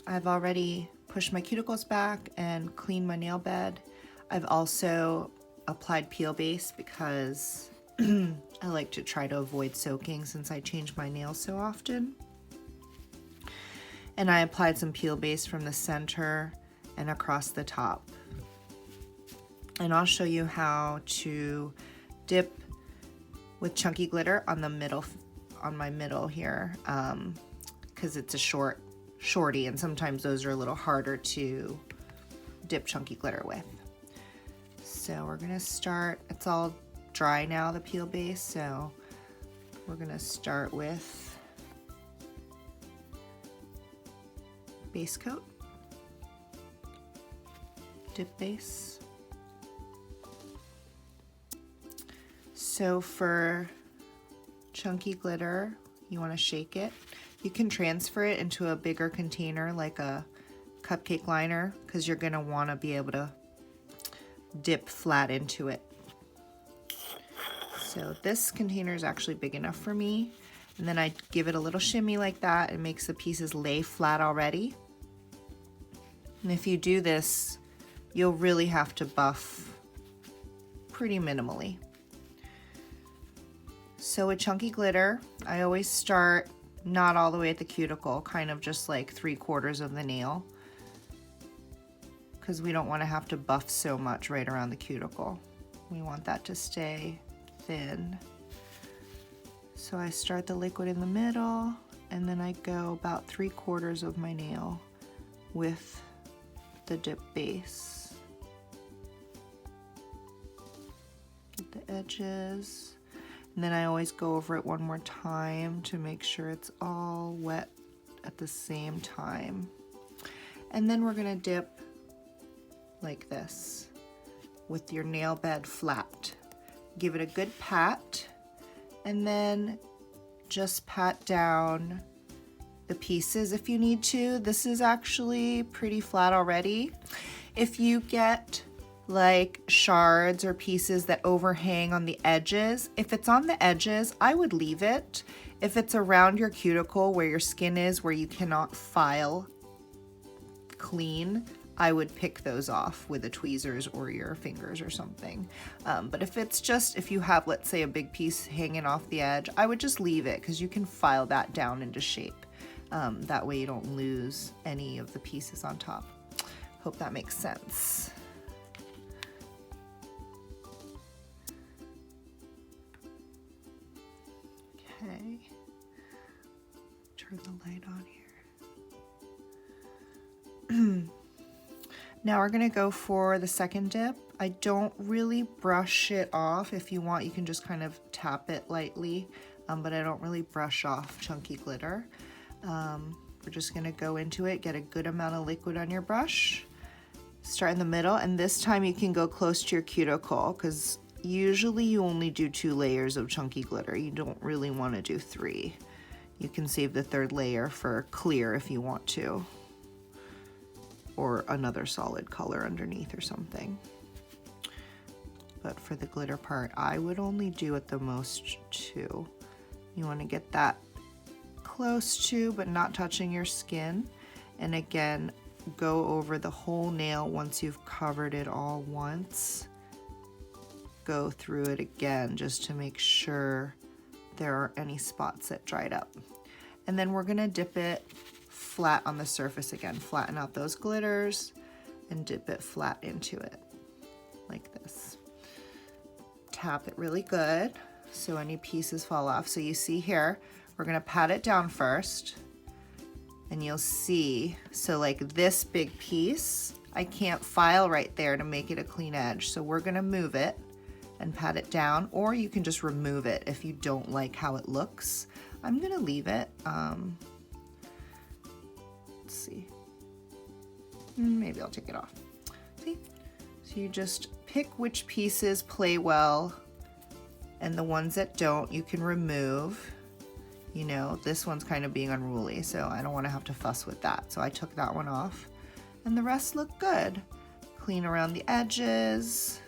I've already pushed my cuticles back and cleaned my nail bed. I've also applied peel base because I like to try to avoid soaking since I change my nails so often. And I applied some peel base from the center and across the top. And I'll show you how to dip with chunky glitter on the middle, on my middle here, because it's a shorty, and sometimes those are a little harder to dip chunky glitter with. So we're gonna start, it's all dry now, the peel base, so we're gonna start with base coat, dip base. So for chunky glitter, you want to shake it. You can transfer it into a bigger container like a cupcake liner because you're going to want to be able to dip flat into it. So this container is actually big enough for me. And then I give it a little shimmy like that. It makes the pieces lay flat already. And if you do this, you'll really have to buff pretty minimally. So with chunky glitter, I always start not all the way at the cuticle, kind of just like 3/4 of the nail, because we don't want to have to buff so much right around the cuticle. We want that to stay thin. So I start the liquid in the middle, and then I go about 3/4 of my nail with the dip base. Get the edges. And then I always go over it one more time to make sure it's all wet at the same time. And then we're gonna dip like this with your nail bed flat. Give it a good pat, and then just pat down the pieces if you need to. This is actually pretty flat already. If you get like shards or pieces that overhang on the edges, if it's on the edges, I would leave it. If it's around your cuticle where your skin is, where you cannot file clean, I would pick those off with the tweezers or your fingers or something. But if it's just, if you have, let's say, a big piece hanging off the edge, I would just leave it because you can file that down into shape. That way you don't lose any of the pieces on top. Hope that makes sense. Okay, turn the light on here. Now we're gonna go for the second dip. I don't really brush it off. If you want, you can just kind of tap it lightly, but I don't really brush off chunky glitter. We're just gonna go into it, get a good amount of liquid on your brush, start in the middle, and this time you can go close to your cuticle because usually you only do 2 layers of chunky glitter. You don't really want to do 3. You can save the 3rd layer for clear if you want to, or another solid color underneath or something. But for the glitter part, I would only do at the most 2. You want to get that close to, but not touching your skin. And again, go over the whole nail once you've covered it all once. Go through it again just to make sure there are any spots that dried up. And then we're gonna dip it flat on the surface again. Flatten out those glitters and dip it flat into it like this. Tap it really good so any pieces fall off. So you see here, we're gonna pat it down first, and you'll see, so like this big piece, I can't file right there to make it a clean edge. So we're gonna move it and pat it down, or you can just remove it if you don't like how it looks. I'm gonna leave it. Let's see. Maybe I'll take it off. See? So you just pick which pieces play well, and the ones that don't, you can remove. You know, this one's kind of being unruly, so I don't want to have to fuss with that. So I took that one off, and the rest look good. Clean around the edges.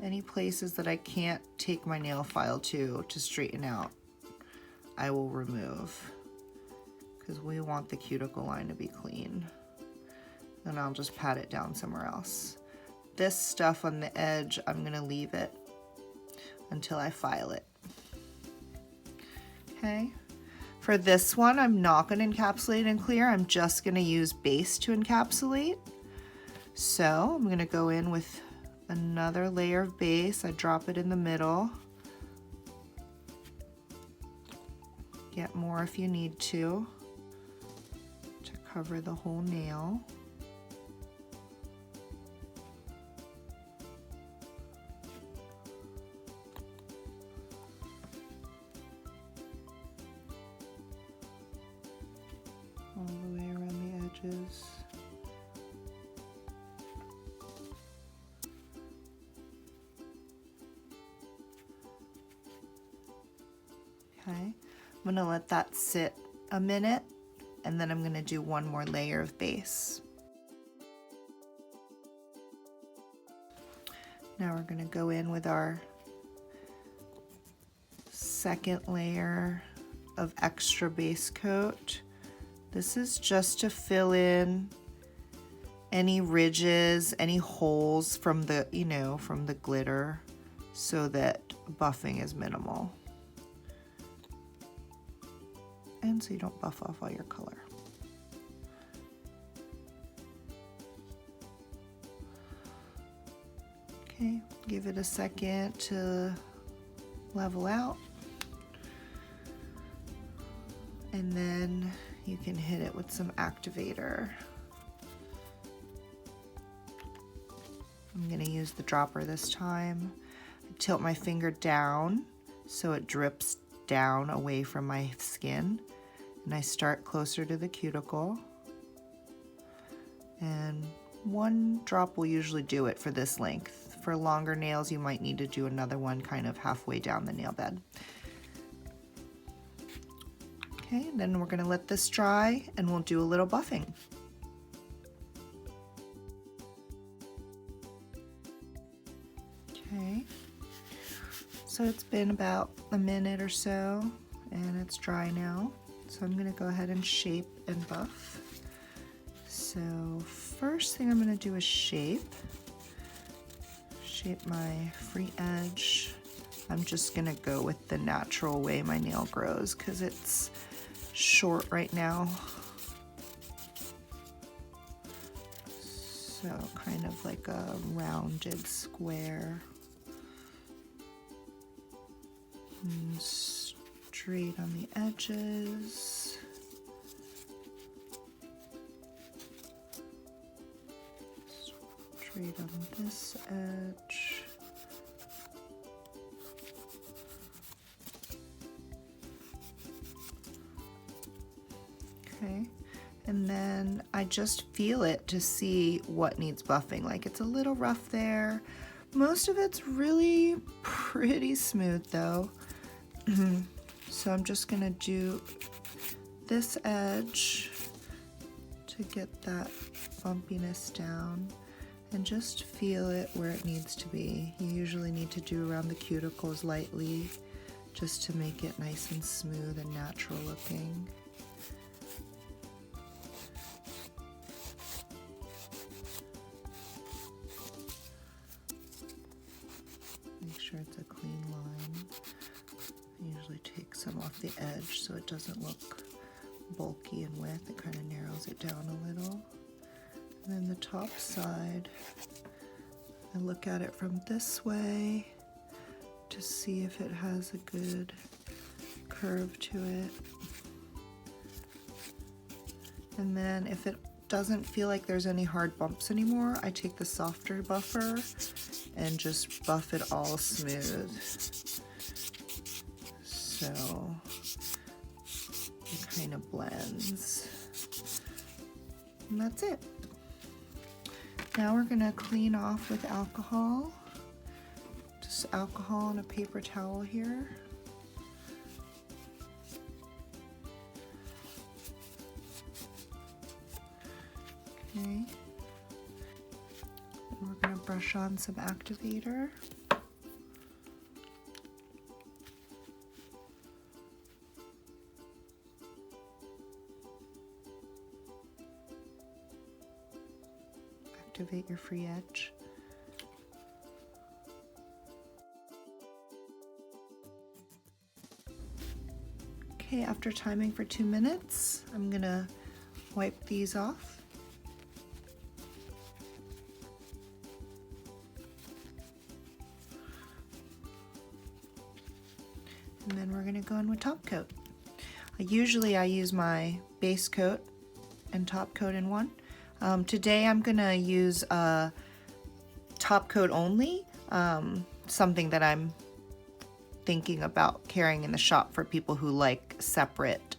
Any places that I can't take my nail file to straighten out, I will remove. because we want the cuticle line to be clean. Then I'll just pat it down somewhere else. This stuff on the edge, I'm gonna leave it until I file it. Okay. For this one, I'm not gonna encapsulate and clear. I'm just gonna use base to encapsulate. So I'm gonna go in with another layer of base. I drop it in the middle. Get more if you need to cover the whole nail. All the way around the edges. Okay, I'm gonna let that sit a minute, and then I'm gonna do one more layer of base. Now we're gonna go in with our second layer of extra base coat. This is just to fill in any ridges, any holes from the, from the glitter, so that buffing is minimal. And so you don't buff off all your color. Okay, give it a second to level out. And then you can hit it with some activator. I'm gonna use the dropper this time. I tilt my finger down so it drips down away from my skin. And I start closer to the cuticle. And one drop will usually do it for this length. For longer nails, you might need to do another one kind of halfway down the nail bed. Okay, then we're gonna let this dry and we'll do a little buffing. Okay, so it's been about a minute or so and it's dry now. So I'm gonna go ahead and shape and buff. So first thing I'm gonna do is shape my free edge. I'm just gonna go with the natural way my nail grows because it's short right now. So kind of like a rounded square. And straight on the edges. Straight on this edge. Okay, and then I just feel it to see what needs buffing. Like it's a little rough there. Most of it's really pretty smooth though. So I'm just gonna do this edge to get that bumpiness down and just feel it where it needs to be. You usually need to do around the cuticles lightly just to make it nice and smooth and natural looking. Make sure it's a clean line. I usually take some off the edge so it doesn't look bulky and wet. It kind of narrows it down a little. And then the top side, I look at it from this way to see if it has a good curve to it. And then if it doesn't feel like there's any hard bumps anymore, I take the softer buffer and just buff it all smooth. So it kind of blends. And that's it. Now we're gonna clean off with alcohol. Just alcohol and a paper towel here. Okay. And we're gonna brush on some activator. activate your free edge. Okay, after timing for 2 minutes, I'm gonna wipe these off. And then we're gonna go in with top coat. Usually I use my base coat and top coat in one. Today I'm gonna use a top coat only, something that I'm thinking about carrying in the shop for people who like separate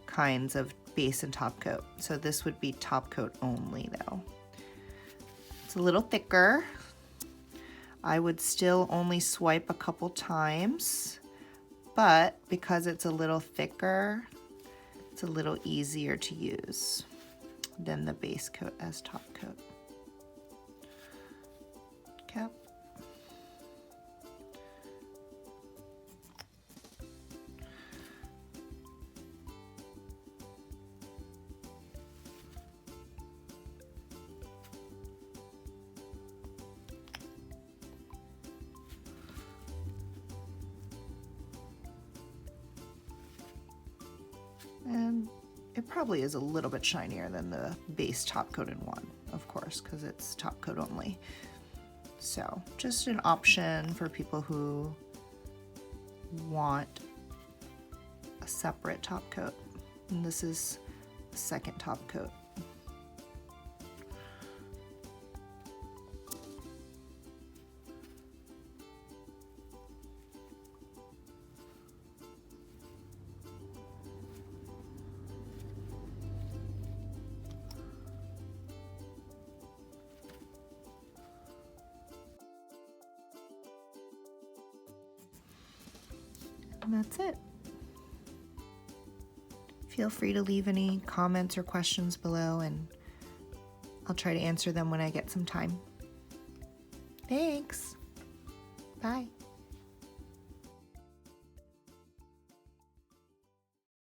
kinds of base and top coat. So this would be top coat only though. It's a little thicker. I would still only swipe a couple times, but because it's a little thicker, it's a little easier to use than the base coat as top coat. Okay. And it probably is a little bit shinier than the base top coat in one, of course, because it's top coat only. So just an option for people who want a separate top coat. And this is the second top coat. And that's it. Feel free to leave any comments or questions below, and I'll try to answer them when I get some time. Thanks. Bye.